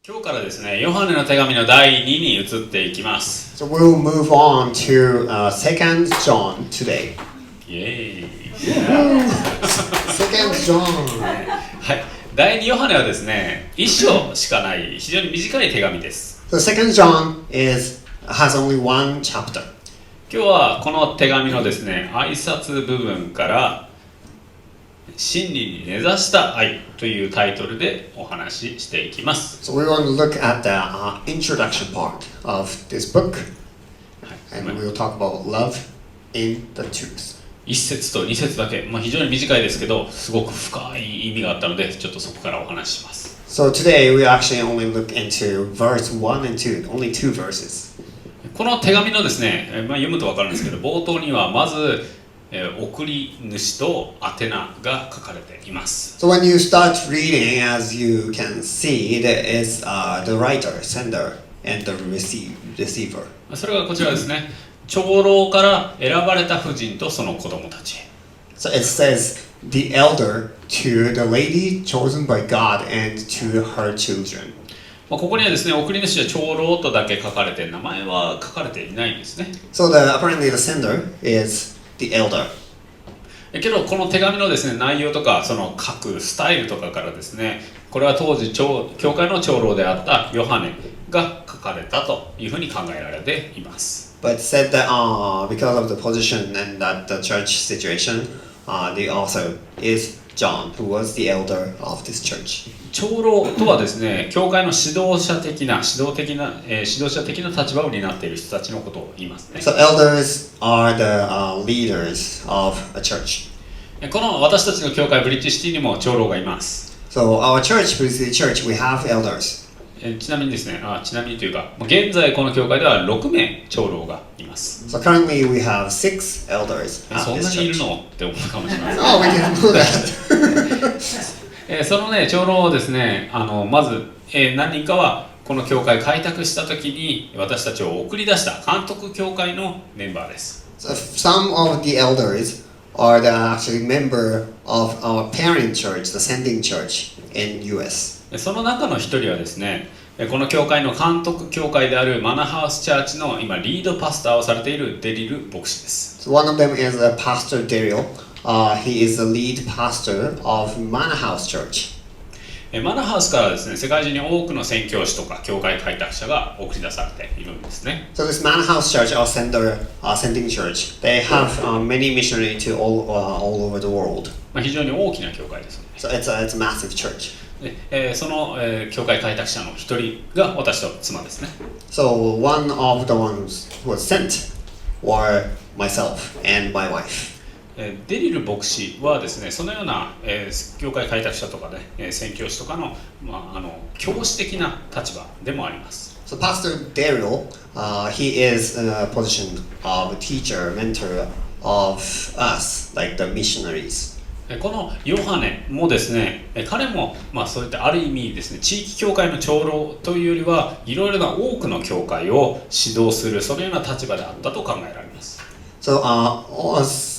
今日からですね、ヨハネの手紙の第2に移っていきます。So we'll move on to 2 John today. イエーイ。2 John. はい。第2ヨハネはですね、1章しかない非常に短い手紙です。So 2 John has only one chapter. 今日はこの手紙のですね、挨拶部分から真理に根ざした愛というタイトルでお話ししていきます。So we want to look at the introduction part of this book, and we will talk about love in the truth. 1節と2節だけ、非常に短いですけど、すごく深い意味があったので、ちょっとそこからお話しします。So today we actually only look into verse 1 and 2, only 2 verses. この手紙のですね、読むと分かるんですけど、冒頭にはまず送り主と宛名が書かれています。So when you start reading, as you can see, there is the writer, sender, and the receiver. それがこちらですね。長老から選ばれた婦人とその子供たちへ。So it says, the elder to the lady chosen by God and to her children. ここにはですね、送り主は長老とだけ書かれて、名前は書かれていないんですね。So apparently the sender is the elder. けどこの手紙のですね、内容とかその書くスタイルとかからですね、これは当時教会の長老であったヨハネが書かれたというふうに考えられています。But it said that because of the position and that the church situation, the author is John, who was the elder of this church. 長老とはですね、教会の指導者的な立場を担っている人たちのことを言いますね。So elders are the leaders of a church. この私たちの教会ブリッジシティにも長老がいます。So our church, Bridge Church, we have elders. ちなみにですね、ちなみにというか、現在この教会では6名長老がいます。So currently we have 6 elders at そん this なにいる church. のって思うかもしれません。Oh, we didn't know that. そのね、長老をですね、まず、何人かはこの教会開拓した時に私たちを送り出した監督教会のメンバーです。So some of the elders are the actually member of our parent church, the sending church in US. その中の一人はですね、この教会の監督教会であるマナハウスチャーチの今リードパスターをされているデリル牧師です。So one of them is Pastor Daryl. He is the lead pastor of Manor House Church. マナハウスからですね、世界中に多くの宣教師とか教会開拓者が送り出されているんですね。So this Manor House Church, our sending church, they have many missionaries to all over the world. 非常に大きな教会ですので。So it's a massive church. その、教会開拓者の一人が私と妻ですね。So one of the ones who was sent were myself and my wife. デリル牧師はですね、そのような、教会開拓者とかね、宣教師とかの、教師的な立場でもあります。So Pastor Daryl, he is in a position of teacher, mentor of us, like the missionaries. このヨハネもですね、彼も、そういったある意味ですね、地域教会の長老というよりはいろいろな多くの教会を指導するそのような立場であったと考えられます。So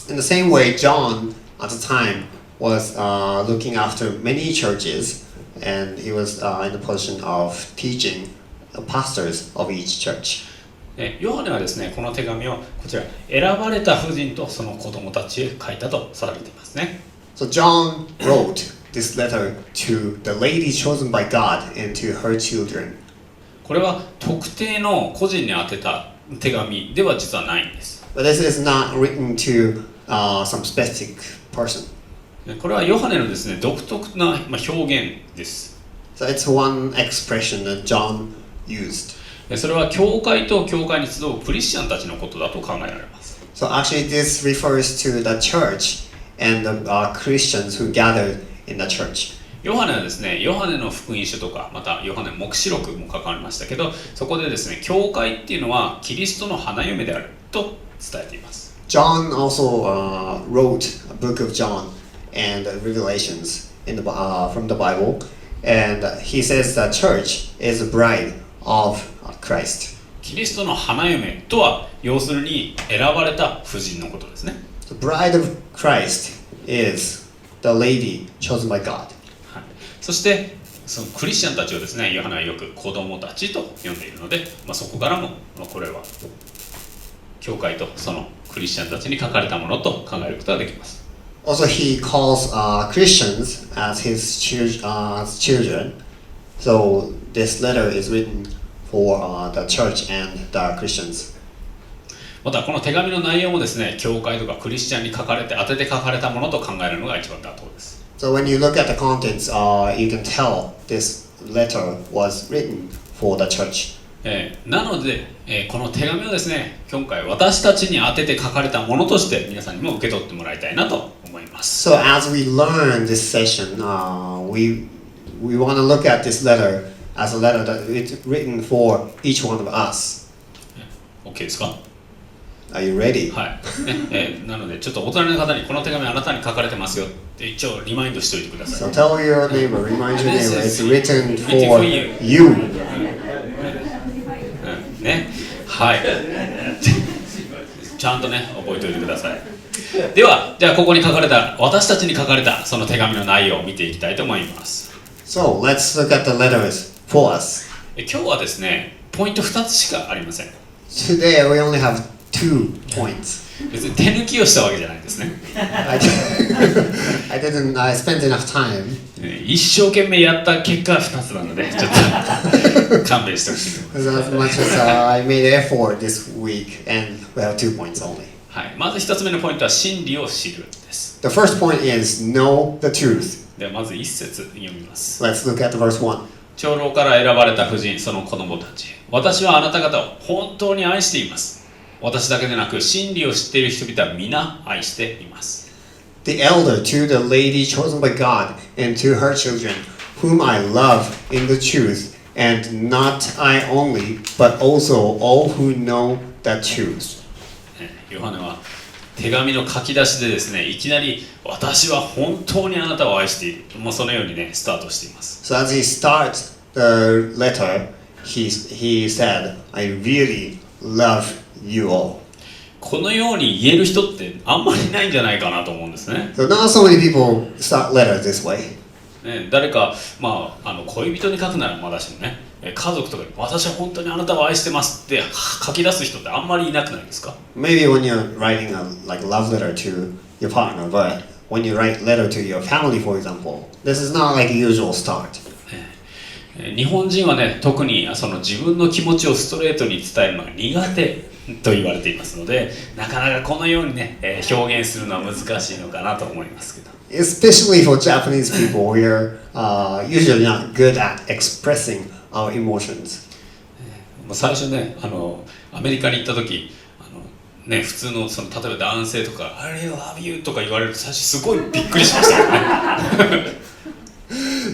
in the same way, John at the time was looking after many churches, and he was in the position of teaching the pastors of each church. ヨハネはですね、この手紙をこちら選ばれた婦人とその子供たちへ書いたとされていますね。So John wrote this letter to the lady chosen by God and to her children. これは特定の個人に宛てた手紙では実はないんです。But this is not written to some specific person. これはヨハネのですね、独特な表現です。So it's one expression that John used. それは教会と教会に集うクリスチャンたちのことだと考えられます。So actually this refers to the church and the Christians who gathered in the church. ヨハネはですね、ヨハネの福音書とか、またヨハネ黙示録も書かれましたけど、そこでですね、教会っていうのはキリストの花嫁であると伝えています。John also wrote a book of John and Revelations from the Bible, and he says that church is a bride of Christ. キリストの花嫁とは要するに選ばれた婦人のことですね。The bride of Christ is the lady chosen by God. そしてそのクリスチャンたちをですね、ヨハネはよく子供たちと呼んでいるので、そこからも、これは教会とそのクリスチャンたちに書かれたものと考えることができます。Also, he calls Christians as his children. So this letter is written for the church and the Christians. またこの手紙の内容もですね、教会とかクリスチャンに書かれて当てて書かれたものと考えるのが一番妥当です。So when you look at the contents, you can tell this letter was written for the church. なので、この手紙をですね、今回私たちに当てて書かれたものとして皆さんにも受け取ってもらいたいなと思います。So as we learn this session, we want to look at this letter as a letter that is written for each one of us. OK ですか？ Are you ready? はい。なのでちょっとお隣の方にこの手紙あなたに書かれてますよって一応リマインドしておいてください。So tell your neighbor, remind your neighbor, it's written for you. ね、はい。ちゃんとね覚えておいてください。では、じゃあここに書かれた私たちに書かれたその手紙の内容を見ていきたいと思います。So let's look at the letters for us. 今日はですね、ポイント2つしかありません。Today we only have 2 points. 別に手抜きをしたわけじゃないですね。I didn't spend enough time. 一生懸命やった結果2つなので、ちょっと勘弁してほしいと思います。As much as I made effort this week, and we have 2 points only. はい、まず1つ目のポイントは真理を知るです。The first point is know the truth. ではまず1節読みます。Let's look at the verse 1. 長老から選ばれた婦人、その子供たち。私はあなた方を本当に愛しています。私だけでなく真理を知っている人々は皆愛しています。The elder to the lady chosen by God and to her children, whom I love in the truth, and not I only, but also all who know the truth. ヨハネは手紙の書き出しでですね、いきなり私は本当にあなたを愛している。もうそのようにね、スタートしています。So as he starts the letter, he said, I really love you all. このように言える人ってあんまりいないんじゃないかなと思うんですね。So not so many people start letters this way. 誰か、恋人に書くならまだしもね、家族とかに私は本当にあなたを愛してますって書き出す人ってあんまりいなくないですか？ Maybe when you're writing a love letter to your partner, but when you write letter to your family, for example, this is not like a usual start. 日本人はね、特にその自分の気持ちをストレートに伝えるのが苦手と言われていますので、なかなかこのようにね、表現するのは難しいのかなと思いますけど。Especially for Japanese people, we are usually not good at expressing our emotions. 最初ね、アメリカに行った時、ね、普通の例えば男性とか「I really love you」とか言われると最初すごいびっくりしましたよね。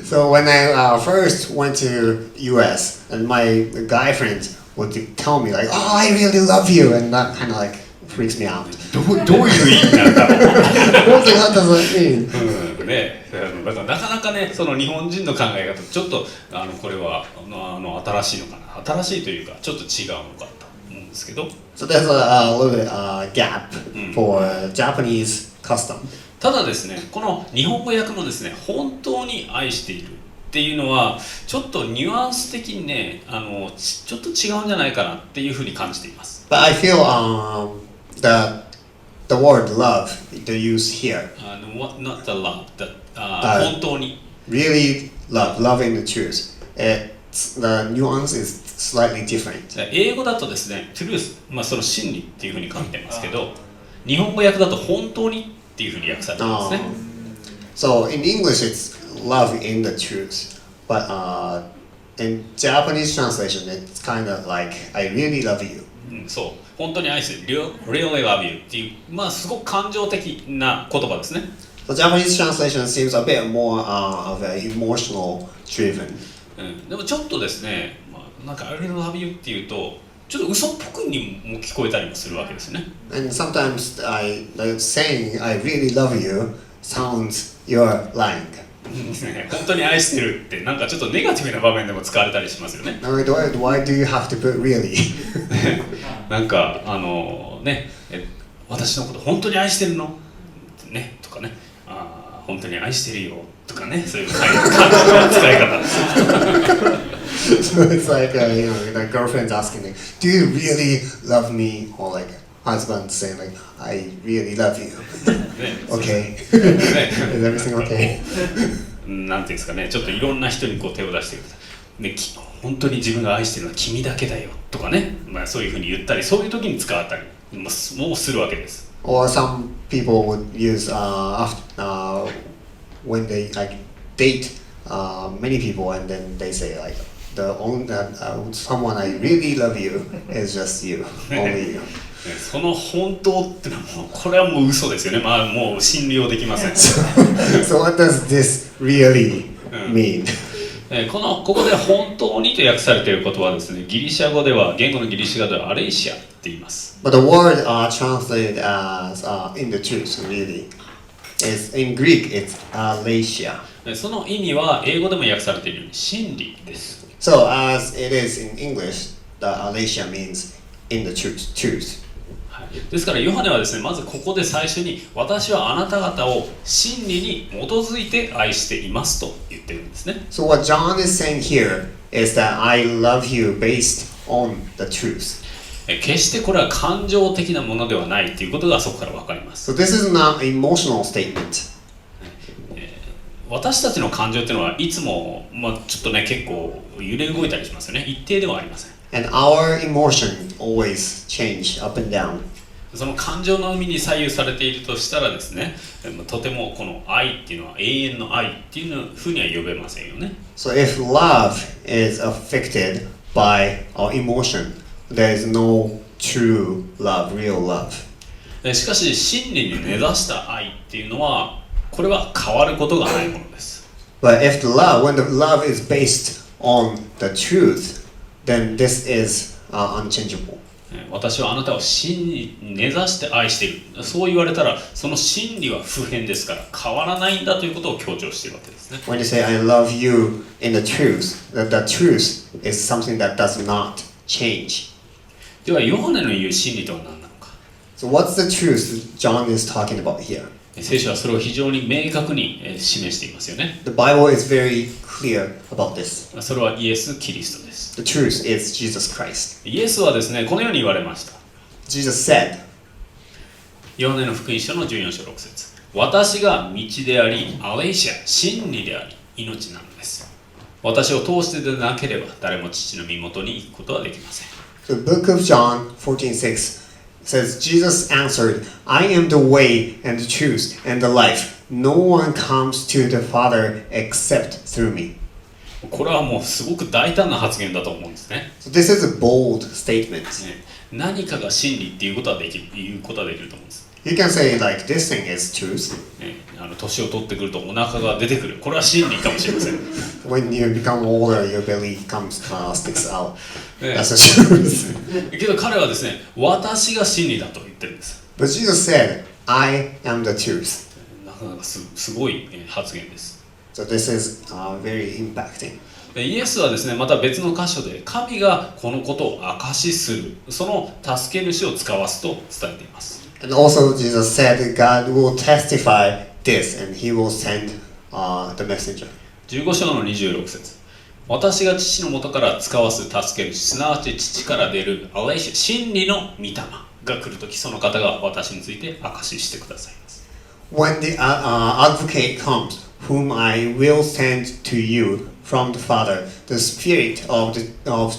So when I first went to US, and my guy friends would tell me like, "Oh, I really love you," and that kind of like freaks me out. どういう意味なんだろう。What does that mean? ね、だからなかなかね、その日本人の考え方ちょっとこれは新しいのかな、新しいというかちょっと違うのかと思うんですけど。So there's a little bit gap for Japanese custom. ただですね、この日本語訳のですね、本当に愛しているっていうのはちょっとニュアンス的にね、ちょっと違うんじゃないかなっていうふうに感じています。But I feel the word love they use here. Not the love, 本当に。Really loving the truth. The nuance is slightly different. 英語だとですね、truth、その真理っていうふうに書いてますけど、日本語訳だと本当にっていうふうに訳されてますね。So in English it's love in the truth, but in Japanese translation it's kind of like I really love you. そう、本当に愛してる、really love you っていう、すごく感情的な言葉ですね。So Japanese translation seems a bit more of an emotional driven. でもちょっとですね、なんか I really love you っていうとちょっと嘘っぽくにも聞こえたりもするわけですね。And sometimes saying I really love you sounds you're lying. 本当に愛してるってなんかちょっとネガティブな場面でも使われたりしますよね。Why do you have to put really? なんかね、私のこと本当に愛してるのねとかね、本当に愛してるよとかね、そういう感じの使い方。So it's like, the girlfriend's asking, like, do you really love me? Or like, husband saying, like, I really love you. ね Okay. ね Is everything okay? なんていうんですかね、ちょっといろんな人にこう手を出してください。ね、本当に自分が愛してるのは君だけだよとかね、そういうふうに言ったり、そういう時に使ったりもうするわけです。Or some people would use when they like date many people and then they say like someone I really love you is just you, only you. その本当ってのはもうこれはもう嘘ですよね。もう信用できません。So what does this really mean? ここで本当にと訳されている言葉はですね、言語のギリシャ語ではアレイシアって言います。But the word translated as in the truth really is in Greek it's aletheia. その意味は英語でも訳されているように真理です。So as it is in English, the aletheia means in the truth. ですからヨハネはですね、まずここで最初に私はあなた方を真理に基づいて愛していますと言ってるんですね。So what John is saying here is that I love you based on the truth. 決してこれは感情的なものではないということがそこから分かります。So this is not an emotional statement. 私たちの感情っていうのはいつも、ちょっとね結構揺れ動いたりしますよね。一定ではありません。And our emotion always change up and down. その感情の海に左右されているとしたらですね、とてもこの愛っていうのは永遠の愛っていうふうには呼べませんよね。So if love is affected by our emotion, there is no true love, real love. しかし真理に根ざした愛っていうのはこれは変わることがないものです。But if when the love is based on the truth, then this is unchangeable. 私はあなたを真理に根ざして愛している。そう言われたら、その真理は不変ですから変わらないんだということを強調しているわけですね。When you say I love you in the truth, that the truth is something that does not change. ではヨハネの言う真理とは何なのか。So what's the truth John is talking about here? 聖書はそれを非常に明確に示していますよね。The Bible is very clear about this. それはイエス・キリストです。The truth is Jesus Christ. イエスはですね、このように言われました。Jesus said, ヨハネの福音書の14章6節、私が道であり、アレイシア、真理であり、命なのです。私を通してでなければ誰も父の身元に行くことはできません。The book of John 14:6 says, Jesus answered, I am the way and the truth and the life. No one comes to the Father except through me. これはもうすごく大胆な発言だと思うんですね。So this is a bold statement. 何かが真理っていうことはできると思うんです。You can say like this thing is truth. 年を取ってくるとお腹が出てくる。これは真理かもしれません。When you become older, your belly sticks out. That's the truth. けど彼はですね、私が真理だと言ってるんです。But Jesus said, I am the truth. なかなかすごい発言です。So this is very impacting. イエスはですね、また別の箇所で神がこのことを証しする、その助け主を使わすと伝えています。And also Jesus said that God will testify this and he will send the messenger. 15章の26節、私が父の元から使わす助け主、すなわち父から出るアレイシア、真理の御霊が来るとき、その方が私について証ししてくださいます。When the advocate comes, whom I will send to you from the Father, the Spirit of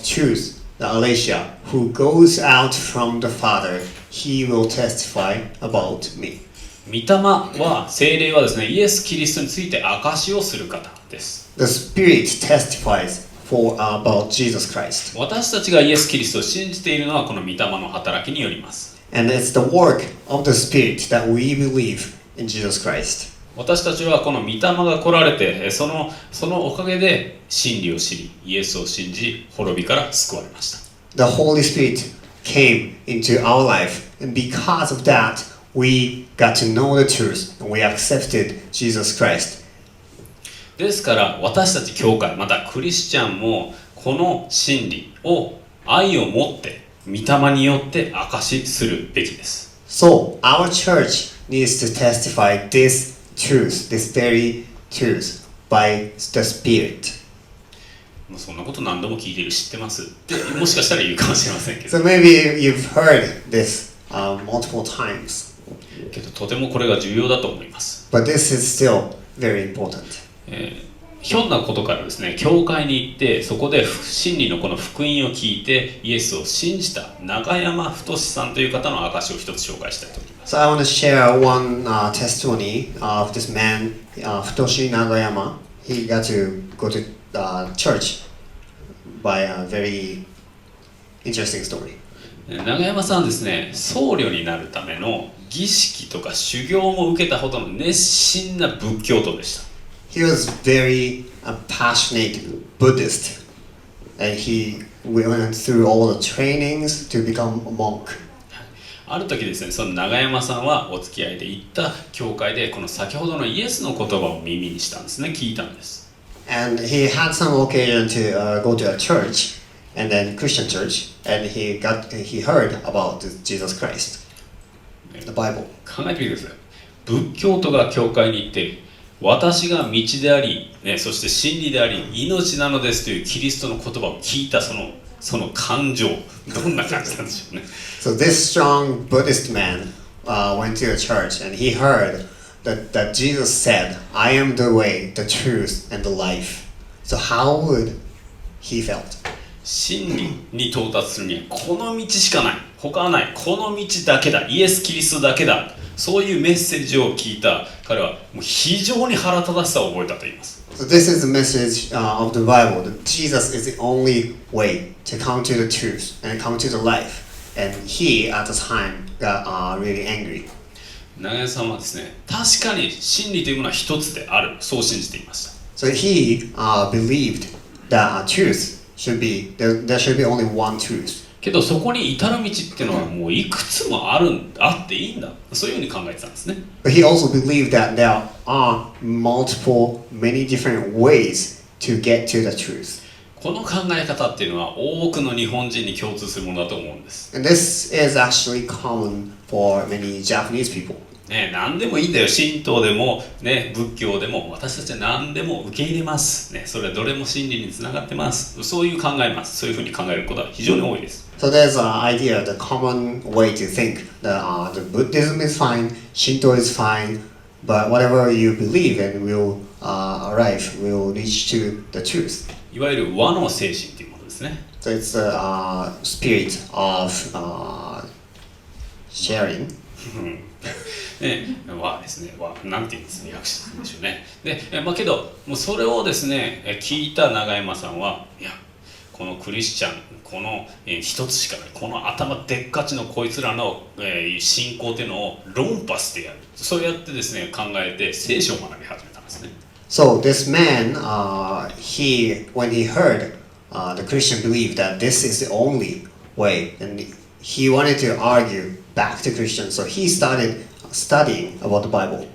truth, the Aletheia, who goes out from the Father, he will testify about me. 御霊は、聖霊はですね、イエス・キリストについて証しをする方です。The Spirit testifies about Jesus Christ. 私たちがイエス・キリストを信じているのはこの御霊の働きによります。And it's the work of the Spirit that we believe in Jesus Christ. 私たちはこの御霊が来られて、そのおかげで真理を知り、イエスを信じ、滅びから救われました。The Holy Spirit came into our life, and because of that, we got to know the truth, and we accepted Jesus Christ. ですから私たち教会、またクリスチャンもこの真理を愛を持って御霊によって証しするべきです。So our church needs to testify this truth, this very truth, by the Spirit. もうそんなこと何度も聞いてる知ってますってもしかしたら言うかもしれませんけど So maybe you've heard this multiple times. けどとてもこれが重要だと思います、But this is still very important. ひょんなことからですね教会に行ってそこで真理のこの福音を聞いてイエスを信じた永山太さんという方の証を一つ紹介したいと思います。 So I want to share one testimony of this man, Futoshi Nagayama. He got to go to church by a very interesting story. 永山さんですね僧侶になるための儀式とか修行も受けたほどの熱心な仏教徒でした。He was very passionate Buddhist, and he went through all the trainings to become a monk. ある時ですねその永山さんはお付き合いで行った教会でこの先ほどのイエスの言葉を耳にしたんですね聞いたんです。 And he had some occasion to go to a church, and then Christian church, and he heard about Jesus Christ, the Bible. 考えてみてください。仏教徒が教会に行って私が道であり、ね、そして真理であり命なのですというキリストの言葉を聞いたその感情どんな感じなんでしょうね。 So this strong Buddhist man went to a church, and he heard that Jesus said, "I am the way, the truth, and the life." So how would he felt? 真理に到達するにはこの道しかない他はないこの道だけだイエス・キリストだけだそういうメッセージを聞いた彼はもう非常に腹立たしさを覚えたと言います。 So this is the message of the Bible, that Jesus is the only way to come to the truth and come to the life. And he at the time got really angry. 永山さんはですね確かに真理というものは一つであるそう信じていました。 So he believed that truth should be there should be only one truth. けどそこに至る道っていうのはもういくつもあっていいんだそういうふうに考えてたんですね。 But he also believed that there are many different ways to get to the truth. この考え方っていうのは多くの日本人に共通するものだと思うんです。 And this is actually common for many Japanese people. ね、何でもいいんだよ神道でも、ね、仏教でも私たちは何でも受け入れます、ね、それはどれも真理につながってますそういう考えますそういうふうに考えることは非常に多いです。 So there's an idea, the common way to think that the Buddhism is fine, Shinto is fine, but whatever you believe in will will reach to the truth. いわゆる和の精神というものですね。 So it's the spirit of sharing. ね、和ですね和なんて言うんですね訳すんでしょうね。で、けどもうそれをですね聞いた永山さんはいやこのクリスチャンこの一つしかないこの頭でっかちのこいつらの信仰というのを論破してやるそうやってですね考えて聖書を学び始めたんですね。 So this man, when he heard the Christian believe that this is the only way, and he wanted to argue back to Christians, so he started studying about the Bible.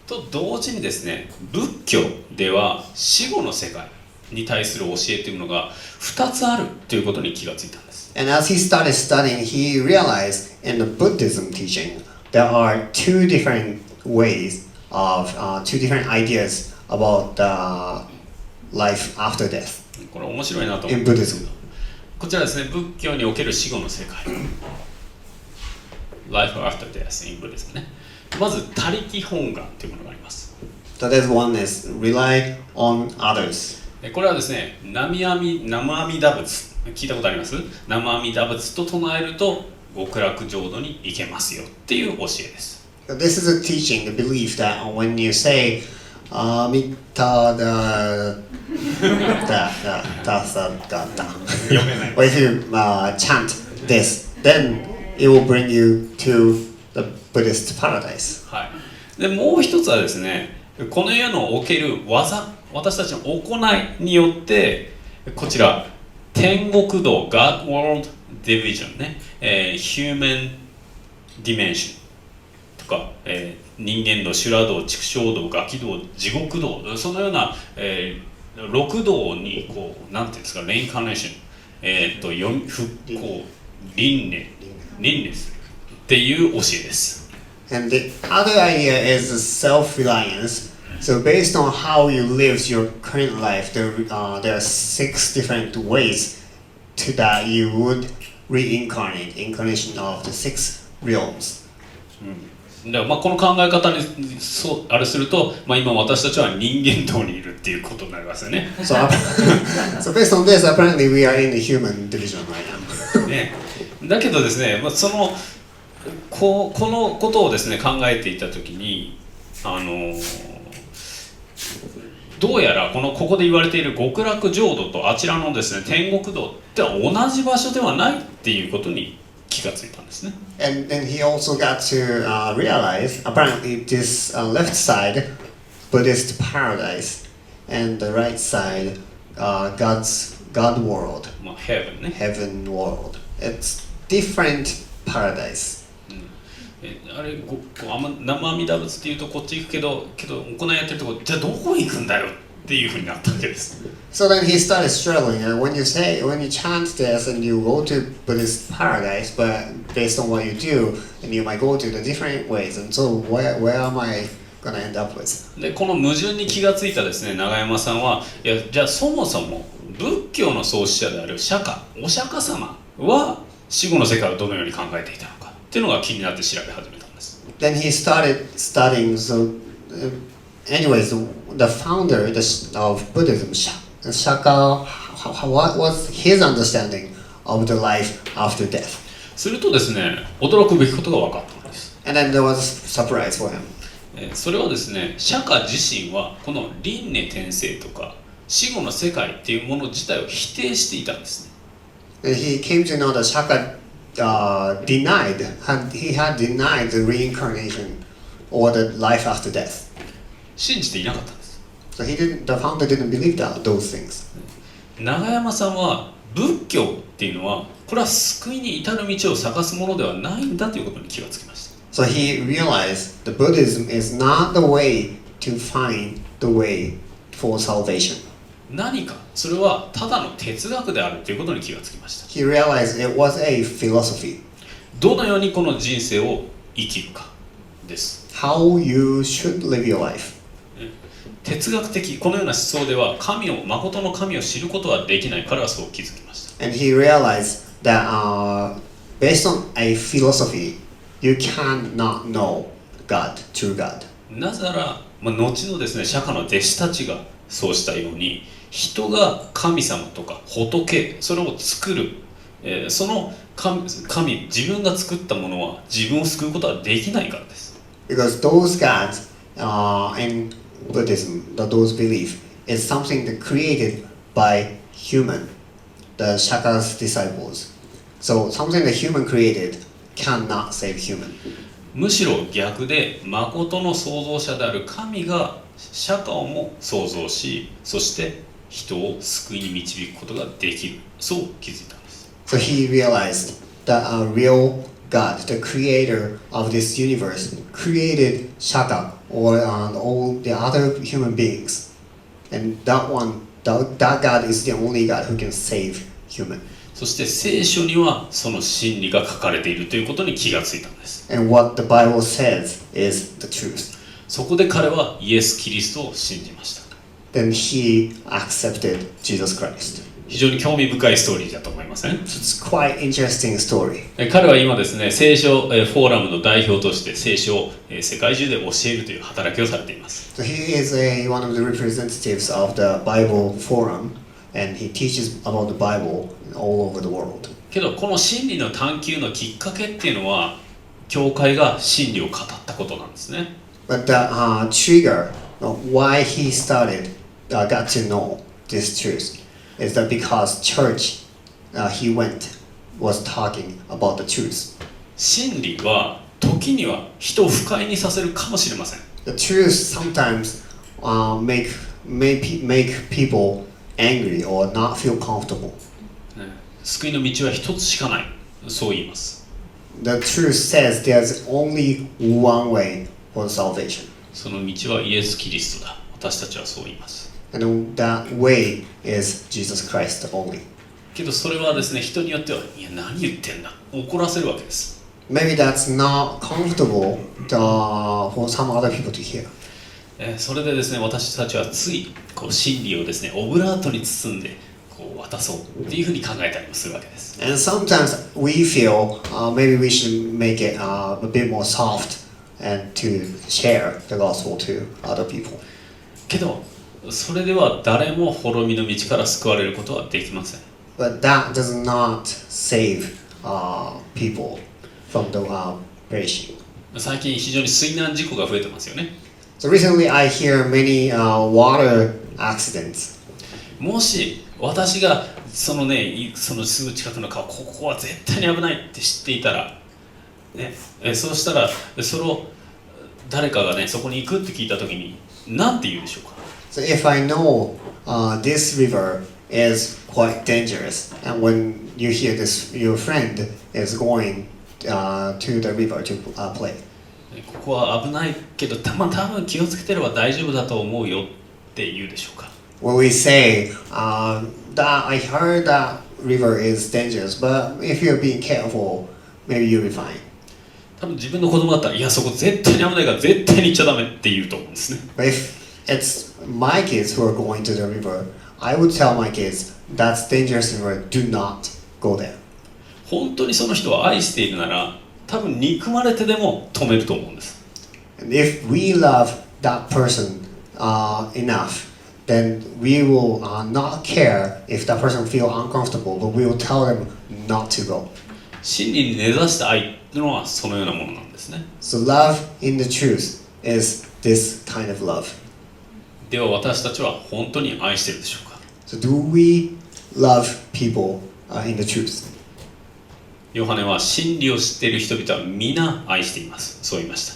と同時にですね仏教では死後の世界に対する教えというものが2つあるということに気がついたんです。 And as he started studying, he realized in the Buddhism teaching there are two different ways of two different ideas about the life after death これ面白いなと思 in うんですけ Buddhism. どこちらですね仏教における死後の世界 Life after death in Buddhism ね。まず他力本願というものがあります。 So there's one is rely on others. これはですね南無阿弥陀仏聞いたことあります？南無阿弥陀仏と唱えると極楽浄土に行けますよっていう教えです。 So this is a teaching, the belief that when you say or if you chant this, then it will bring you to the Buddhist paradise. はい。でもう一つはですねこの世のおける私たちの行いによってこちら天国道 God World Division ね、Human Dimension とか、人間道、修羅道、畜生道、餓鬼道、地獄道そのような、六道にこうなんていうんですかレインカーネーション、復興輪廻するっていう教えです。 And the other idea is self-reliance, So based on how you live your current life, there are 6 different ways to that you would reincarnate, incarnation of the 6 realms. だからこの考え方にあれすると、今私たちは人間道にいるっていうことになりますよね。So based on this, apparently we are in the human division right now. ね、だけどですね、このことをですね考えていたときに、どうやらここで言われている極楽浄土とあちらのですね天国道っては同じ場所ではないっていうことに気がついたんですね。And then he also got to realize apparently this left side Buddhist paradise and the right side God world, heaven ね。heaven world. It's different paradise. あれ生阿弥陀仏っていうとこっち行くけど行いやってるとこじゃあどこ行くんだよっていうふうになったわけです。So then he started struggling, and when you chant this and you go to Buddhist paradise, but based on what you do, and you might go to the different ways, and so where am I gonna end up with? でこの矛盾に気がついたですね永山さんは、じゃあそもそも仏教の創始者であるお釈迦様は死後の世界をどのように考えていたのかっていうのが気になって調べ始めたんです。Then he started studying. So, anyways, the founder of Buddhism, Shaka, what was his understanding of the life after death? するとですね驚くべきことが分かったんです。And then there was a surprise for him. それはですね釈迦自身はこの輪廻転生とか死後の世界っていうもの自体を否定していたんですね。And he came to know that Shaka he had denied the reincarnation or the life after death. 信じていなかったんです。So the founder didn't believe those things. 永山さんは仏教っていうのはこれは救いに至る道を探すものではないんだということに気がつきました。So he realized the Buddhism is not the way to find the way for salvation. 何かそれはただの哲学であるということに気がつきました。 He realized it was a philosophy. どのようにこの人生を生きるかです。 How you should live your life. 哲学的このような思想では誠の神を知ることはできない。彼はそう気づきました。 And he realized that based on a philosophy, you cannot know God, true God. なぜなら、後のですね釈迦の弟子たちがそうしたように人が神様とか仏それを作る、その神自分が作ったものは自分を救うことはできないからです。 Because those gods in Buddhism, those beliefs, is something that created by human, the Shaka's disciples. So something that human created cannot save human. むしろ逆で誠の創造者である神が釈迦をも創造し、そして人を救いに導くことができる。そう気づいたんです。So he realized that a real God, the creator of this universe, created Shaka or all the other human beings. And that God is the only God who can save human. そして聖書にはその真理が書かれているということに気がついたんです。 And what the Bible says is the truth. そこで彼はイエス・キリストを信じました。Then he accepted Jesus Christ. 非常に興味深いストーリーだと思いません？ It's quite interesting story. 彼は今ですね、聖書フォーラムの代表として聖書を世界中で教えるという働きをされています。So he is one of the representatives of the Bible Forum, and he teaches about the Bible all over the world. けどこの真理の探求のきっかけっていうのは教会が真理を語ったことなんですね。But the trigger why he got to know this truth is that because church he was talking about the truth. 真理は時には人を不快にさせるかもしれません。 The truth sometimes make people angry or not feel comfortable. 救いの道は一つしかない。そう言います。 The truth says there's only one way for salvation. その道はイエス・キリストだ。私たちはそう言います。And that way is Jesus Christ only. けどそれはですね、人によっては、いや何言ってんだ、怒らせるわけです。Maybe that's not comfortable for some other people to hear. それでですね、私たちはついこう真理をですね、オブラートに包んでこう渡そうっていうふうに考えたりもするわけです。And sometimes we feel maybe we should make it a bit more soft and to share the gospel to other people. けど、それでは誰も滅びの道から救われることはできません。But that does not save people from the perishing. 最近非常に水難事故が増えてますよね。So recently I hear many water accidents. もし私がそのすぐ近くの川、ここは絶対に危ないって知っていたら、ね、そうしたら誰かがね、そこに行くって聞いたときに何て言うでしょうか。So if I know this river is quite dangerous, and when you hear this, your friend is going to the river to play. ここは危ないけど、多分気をつけてれば大丈夫だと思うよって言うでしょうか。When we say that I heard that river is dangerous, but if you're being careful, maybe you'll be fine. 多分自分の子供だったら、いやそこ絶対に危ないから絶対に行っちゃダメって言うと思うんですね。But if it's my kids who are going to the river, I would tell my kids, that's dangerous river, do not go there. 本当にその人を愛しているなら、多分憎まれてでも止めると思うんです。And if we love that person enough, then we will not care if that person feel uncomfortable, but we will tell them not to go. 真理に根ざした愛というのはそのようなものなんですね。So love in the truth is this kind of love. では私たちは本当に愛しているでしょうか。 So do we love people in the truth? ヨハネは真理を知っている人々は皆愛しています。そう言いまし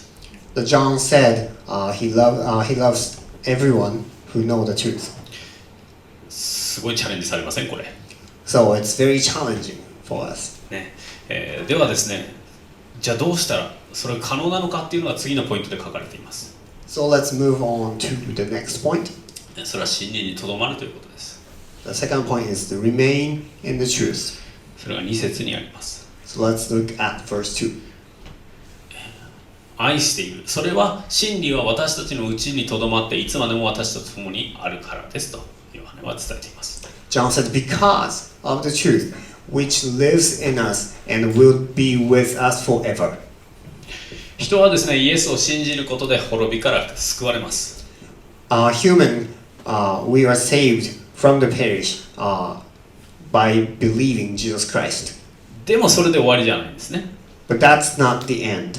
た。John said he loves everyone who know the truth. すごいチャレンジされませんこれ。So it's very challenging for us. ねではですね、じゃあどうしたらそれが可能なのかっていうのが次のポイントで書かれています。So let's move on to the next point. それは真理にとどまるということです。The second point is to remain in the truth. それが2節にあります。So let's look at verse 2. 愛している。それは真理は私たちのうちにとどまっていつまでも私たちと共にあるからですとヨハネは伝えています。John said, because of the truth which lives in us and will be with us forever. 人はですね、イエスを信じることで滅びから救われます。We are saved from the perish by believing Jesus Christ. でもそれで終わりじゃないんですね。But that's not the end.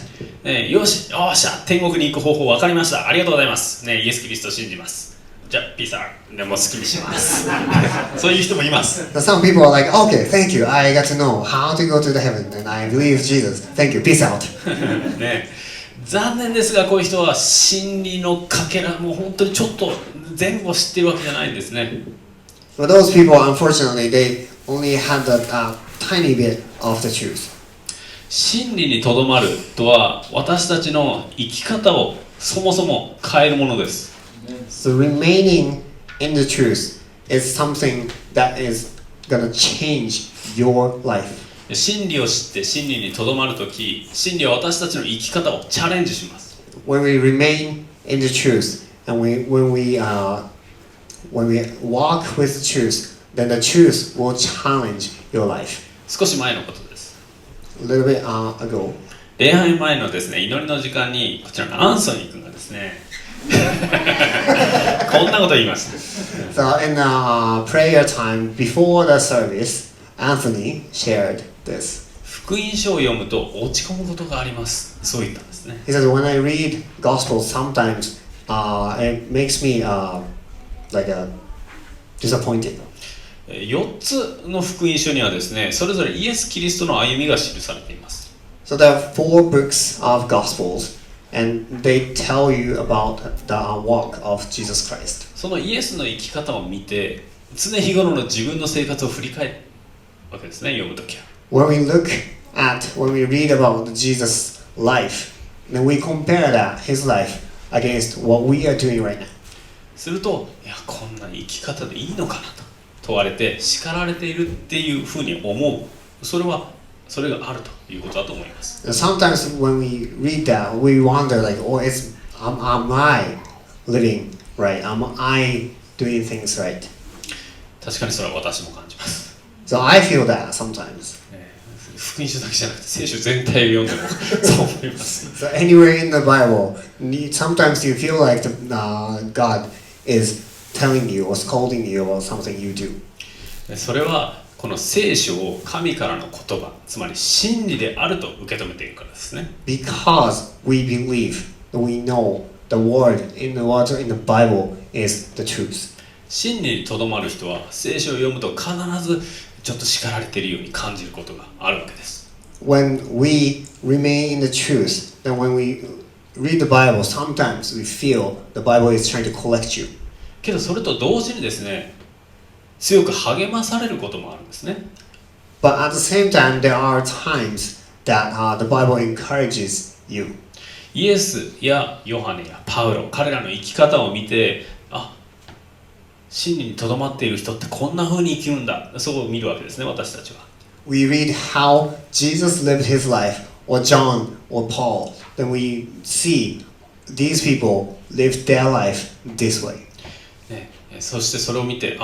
よし、よっしゃ、天国に行く方法分かりました。ありがとうございます。イエス・キリストを信じます。じゃあ、ピーサー、でも好きにします。そういう人もいます。Now some people are like, okay, thank you. I got to know how to go to the heaven and I believe Jesus. Thank you. Peace out. ね、残念ですが、こういう人は真理のかけら、もう本当にちょっと前後知ってるわけじゃないんですね。But those people, unfortunately, they only had a tiny bit of the truth. 真理にとどまるとは私たちの生き方をそもそも変えるものです。So remaining in the truth is something that is gonna change your life. 真理を知って真理にとどまるとき、真理は私たちの生き方をチャレンジします。When we remain in the truth and when we walk with the truth, then the truth will challenge your life. 少し前のことです。A little bit ago. 礼拝前のですね、祈りの時間にこちらのアンソニー君がですねこんなこと言いました。So in prayer time before the service, Anthony shared this. 福音書を読むと落ち込むことがあります。そう言ったんですね。He says, when I read Gospels, sometimes it makes me disappointed. 4つの福音書にはですね、それぞれイエス・キリストの歩みが記されています。So there are 4 books of Gospels, and they tell you about the walk of Jesus Christ. そのイエスの生き方を見て、常日頃の自分の生活を振り返るわけですね、読むときは。When we read about Jesus' life, then we compare his life against what we are doing right now. すると、いや、こんな生き方でいいのかなと問われて、叱られているっていうふうに思う。それがあるということだと思います。Sometimes when we read that, we wonder am I living right? Am I doing things right? 確かにそれは私も感じます。So I feel that sometimes. 福音書だけじゃなくて聖書全体を読んでもそう思います。So anywhere in the Bible, sometimes you feel like God is telling you or scolding you about something you do. それはこの聖書を神からの言葉、つまり真理であると受け止めているからですね。Because we believe, we know the word in the Bible is the truth. 真理にとどまる人は聖書を読むと必ずちょっと叱られているように感じることがあるわけです。When we remain in the truth, then when we read the Bible, sometimes we feel the Bible is trying to collect you. けどそれと同時にですね、強く励まされることもあるんですね。But at the same time, there are times that the Bible encourages you. イエスやヨハネやパウロ、彼らの生き方を見て、真理にとどまっている人ってこんな風に生きるんだ、そう見るわけですね、私たちは。We read how Jesus lived his life, or John, or Paul. Then we see these people live their life this way. そしてそれを見て、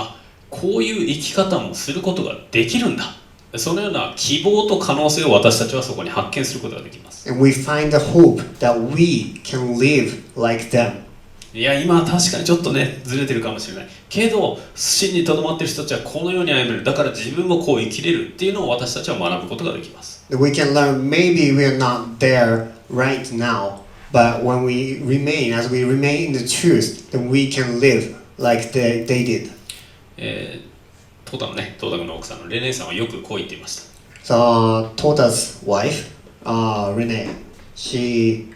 こういう生き方もすることができるんだ。そのような希望と可能性を私たちはそこに発見することができます。And we find the hope that we can live like them. いや、今は確かにちょっとね、ずれてるかもしれない。けど、真にとどまっている人たちはこのように歩める。だから自分もこう生きれるっていうのを私たちは学ぶことができます。We can learn, maybe we are not there right now, but when we remain, as we remain in the truth, then we can live like they did. トータのね、トータ君の奥さんのレネーさんはよくこう言っていました。So, Tota's wife, Renee, she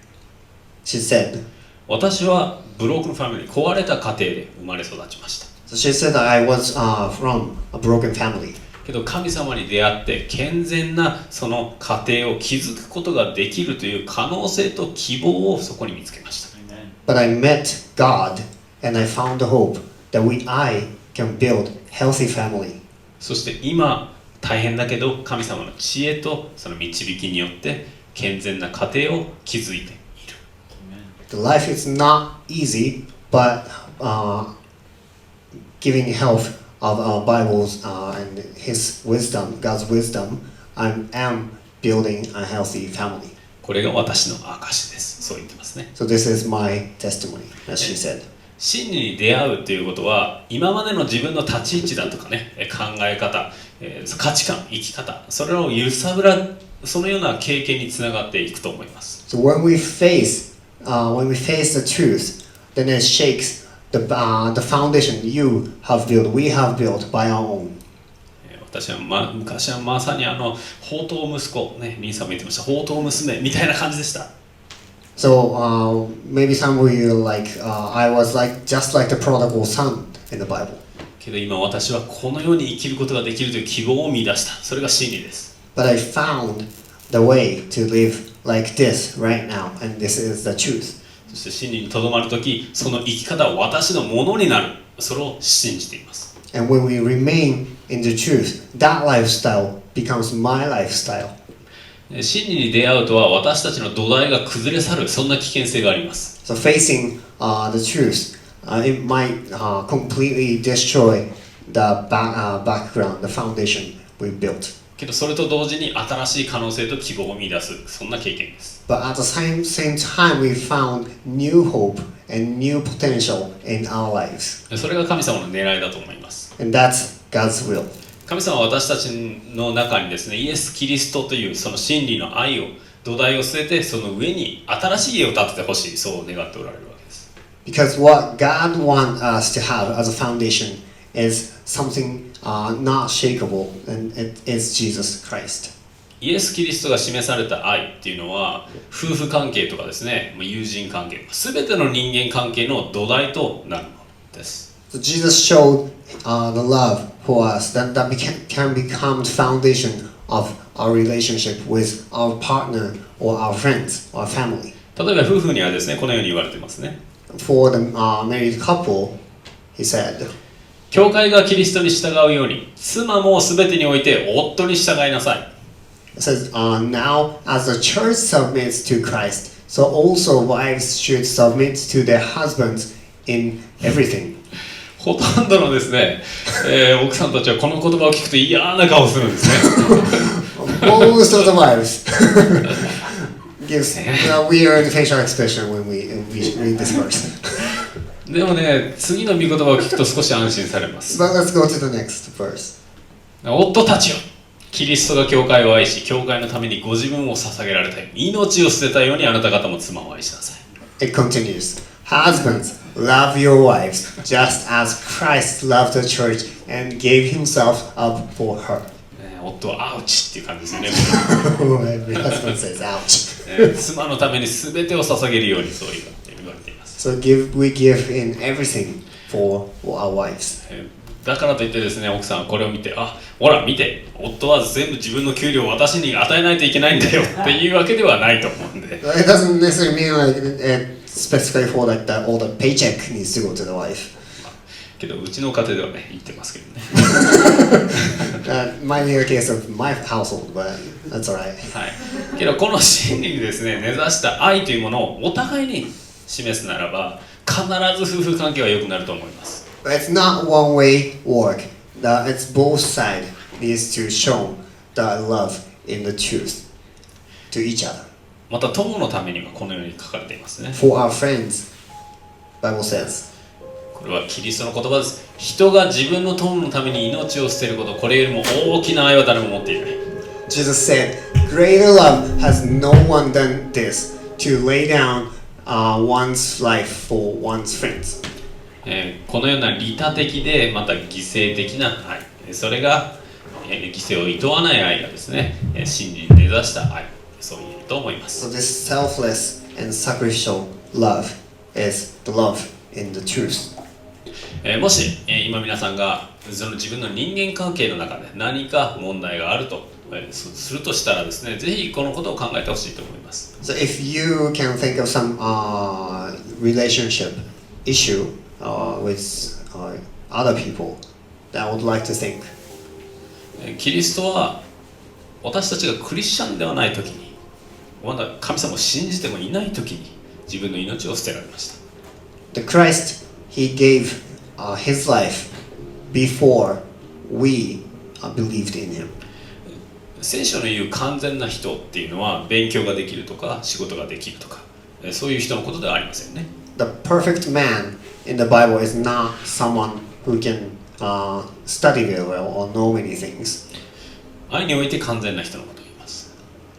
said, 私はブロークンファミリー、壊れた家庭で生まれ育ちました。So she said that I was from a broken family. けど神様に出会って健全なその家庭を築くことができるという可能性と希望をそこに見つけました。But I met God and I found the hope that I can build healthy family. そして今大変だけど神様の知恵とその導きによって健全な家庭を築いている。The life is not easy, but giving health of Bibles and His wisdom, God's wisdom, I am building a healthy family. これが私の証です。そう言ってますね。So this is my testimony, as she said. 真理に出会うということは今までの自分の立ち位置だとかね、考え方、価値観、生き方、それを揺さぶらそのような経験につながっていくと思います。So when we face the truth, then it shakes the foundation we have built by our own. 私は昔はまさに放蕩息子ね、兄さんも言ってました。放蕩娘みたいな感じでした。So maybe some of you I was just like the prodigal son in the Bible. けど今私はこのように生きることができるという希望を見出した。それが真理です。But I found the way to live like this right now, and this is the truth. そして真理にとどまるとき、その生き方は私のものになる。それを信じています。And when we remain in the truth, that lifestyle becomes my lifestyle. 真理に出会うとは私たちの土台が崩れ去る、そんな危険性があります。So facing the truth, it might completely destroy the background, the foundation we built. けどそれと同時に新しい可能性と希望を見出す、そんな経験です。But at the same time, we found new hope and new potential in our lives. それが神様の狙いだと思います。And that's God's will. 神様は私たちの中にですね、イエス・キリストというその真理の愛を土台を据えて、その上に新しい家を建ててほしい、そう願っておられるわけです。Because what God wants us to have as a foundation is something not shakable, and it is Jesus Christ. イエス・キリストが示された愛っていうのは夫婦関係とかですね、友人関係とか全ての人間関係の土台となるものです。So Jesus showed the love for us that can become the foundation of our relationship with our partner or our friends or our family. 例えば夫婦にはですね、このように言われてますね。For the married couple, he said, 教会がキリストに従うように、妻も全てにおいて夫に従いなさい。It says, now as the church submits to Christ, so also wives should submit to their husbands in everything. ほとんどのですね、奥さんたちはこの言葉を聞くと嫌な顔をするんですね。Most of the wives gives a weird facial expression when we read this verse. でもね、次の御言葉を聞くと少し安心されます。But let's go to the next verse. 夫たちよ、キリストが教会を愛し、教会のためにご自分を捧げられたように、命を捨てたようにあなた方も妻を愛しなさい。It continues. Husbands, love your wives, just as Christ loved the church and gave himself up for her. 夫はアウチっていう感じですよね。Every husband says, ouch. 妻のために全てを捧げるようにそう言われています。So we give in everything for our wives. だからといってですね、奥さんはこれを見て、あ、ほら見て、夫は全部自分の給料を私に与えないといけないんだよっていうわけではないと思うんで。It doesn't necessarily mean like specifically for like that all the paycheck needs to go to the wife. けどうちの家庭ではね、言ってますけどね。Might be the case of my household, but that's alright. はい。けどこの真理にですね、根ざした愛というものをお互いに示すならば、必ず夫婦関係は良くなると思います。But it's not one-way work. It's both sides needs to show the love in the truth to each other. また友のためにはこのように書かれていますね。For our friends, Bible says. これはキリストの言葉です。人が自分の友のために命を捨てること、これよりも大きな愛は誰も持っていない。Jesus said, greater love has no one than this, to lay down one's life for one's friends. このような利他的でまた犠牲的な愛、それが、犠牲を厭わない愛がですね、真理に根ざした愛、そう言えると思います。So this selfless and sacrificial love is the love in the truth. もし、今皆さんがその自分の人間関係の中で何か問題があると、するとしたらですね、ぜひこのことを考えてほしいと思います。So if you can think of some relationship issue with other people, that I would like to think. キリストは私たちがクリスチャンではない時に、まだ神様を信じてもいない時に自分の命を捨てられました。The Christ, He gave His life before we believed in Him. 聖書の言う完全な人っていうのは勉強ができるとか仕事ができるとかそういう人のことではありませんね。The perfect man in the Bible is not someone who can study very well or know many things. 愛において完全な人のことを言います。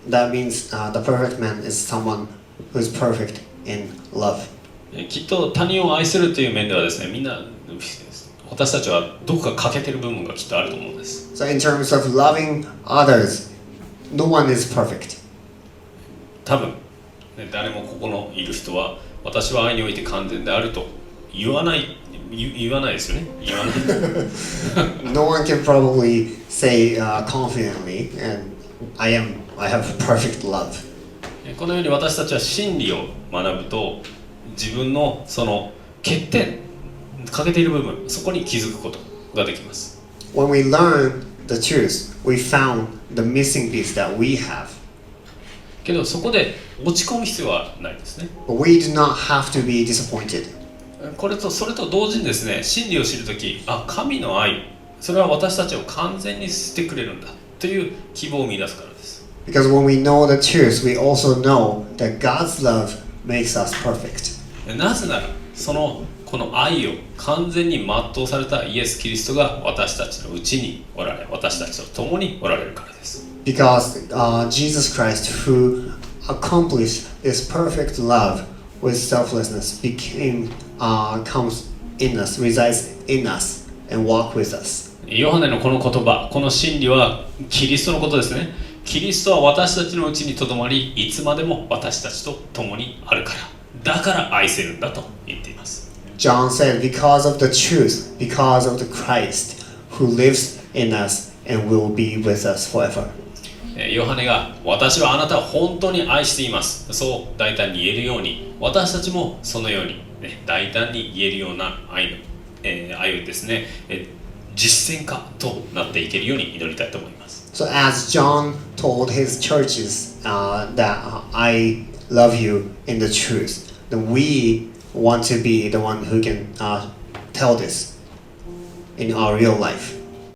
That means the perfect man is someone who is perfect in love. きっと他人を愛するという面ではですね、みんな私たちはどこか欠けてる部分がきっとあると思うんです。So in terms of loving others, no one is perfect. 多分、ね、誰もここのいる人は私は愛において完全であると言わないですよね。言わない。No one can probably say confidently, and I have perfect love. このように私たちは真理を学ぶと自分のその欠点、欠けている部分、そこに気づくことができます。When we learn the truth, we found the missing piece that we have. けどそこで落ち込む必要はないですね。But we do not have to be disappointed. それと同時にですね、真理を知るとき、神の愛、それは私たちを完全に捨ててくれるんだという希望を見出すからです。Because when we know the truth, we also know that God's love makes us perfect. なぜなら、この愛を完全に全うされたイエス・キリストが私たちのうちにおられ、私たちと共におられるからです。Because Jesus Christ, who accomplished this perfect love with selflessness, comes in us, resides in us, and walk with us. ヨハネのこの言葉、この真理はキリストのことですね。キリストは私たちのうちにとどまり、いつまでも私たちと共にあるから。だから愛せるんだと言っています。John said, because of the truth, because of the Christ who lives in us and will be with us forever. ヨハネが私はあなたを本当に愛しています。そう大胆に言えるように、私たちもそのように、大胆に言えるような愛をですね、実践家となっていけるように祈りたいと思います。So as John told his churches that I love you in the truth, then we want to be the one who can tell this in our real life.